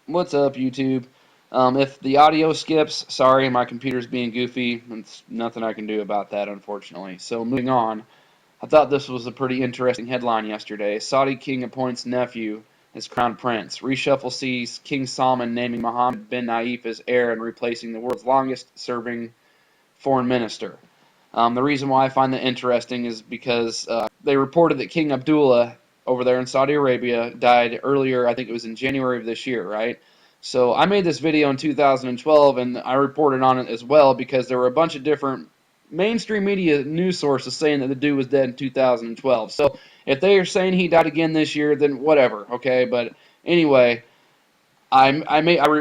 What's up, YouTube? If the audio skips, sorry, my computer's being goofy. It's nothing I can do about that, unfortunately. So, moving on, I thought this was a pretty interesting headline yesterday. Saudi king appoints nephew as crown prince. Reshuffle sees King Salman naming Mohammed bin Naif as heir and replacing the world's longest-serving foreign minister. The reason why I find that interesting is because they reported that King Abdullah over there in Saudi Arabia died earlier. I think it was in January of this year, right? So I made this video in 2012, and I reported on it as well because there were a bunch of different mainstream media news sources saying that the dude was dead in 2012. So if they are saying he died again this year, then whatever, okay? But anyway, I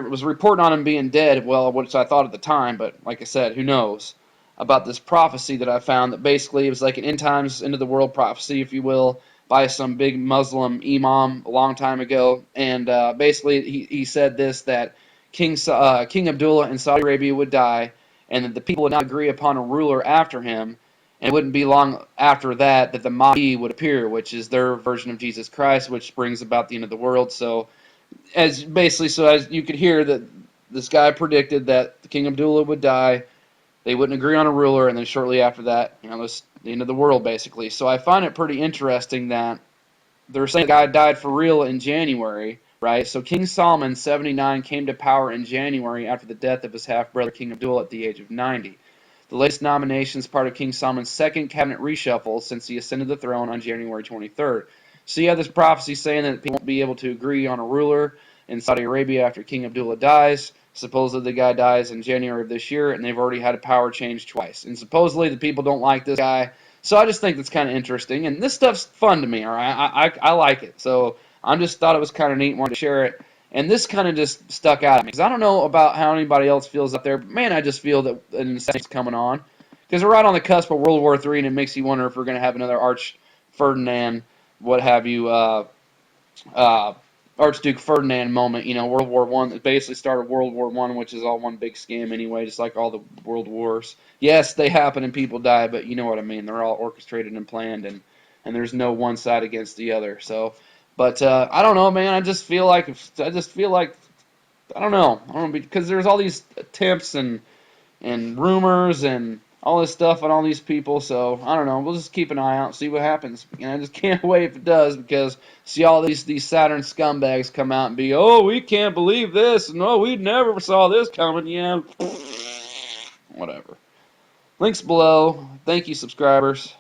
was reporting on him being dead, well, which I thought at the time, but like I said, who knows about this prophecy that I found that basically it was like an end times, end of the world prophecy, if you will, by some big Muslim imam a long time ago, and basically he said this, that King Abdullah in Saudi Arabia would die, and that the people would not agree upon a ruler after him, and it wouldn't be long after that that the Mahdi would appear, which is their version of Jesus Christ, which brings about the end of the world. So as you could hear that this guy predicted that King Abdullah would die, they wouldn't agree on a ruler, and then shortly after that, this the end of the world basically. So I find it pretty interesting that they're saying the guy died for real in January, right? So King Solomon, 79, came to power in January after the death of his half-brother King Abdullah at the age of 90. The latest nomination is part of King Solomon's second cabinet reshuffle since he ascended the throne on January 23rd. So you have this prophecy saying that people won't be able to agree on a ruler in Saudi Arabia after King Abdullah dies. Supposedly the guy dies in January of this year, and they've already had a power change twice. And supposedly the people don't like this guy. So I just think that's kind of interesting. And this stuff's fun to me, all right? I like it. So I just thought it was kind of neat, wanted to share it. And this kind of just stuck out at me. Because I don't know about how anybody else feels out there, but man, I just feel that an insane's coming on. Because we're right on the cusp of World War III, and it makes you wonder if we're going to have another Arch Ferdinand, what have you, uh, Archduke Ferdinand moment, World War One that basically started World War One, which is all one big scam anyway, just like all the world wars. Yes, they happen and people die, but you know what I mean. They're all orchestrated and planned, and there's no one side against the other. So, but I don't know, man. I just feel like I don't know because there's all these attempts and rumors and all this stuff on all these people. So I don't know. We'll just keep an eye out, see what happens. And I just can't wait if it does, because see all these Saturn scumbags come out and be, oh, we can't believe this, and oh, we never saw this coming. Yeah, whatever. Links below. Thank you, subscribers.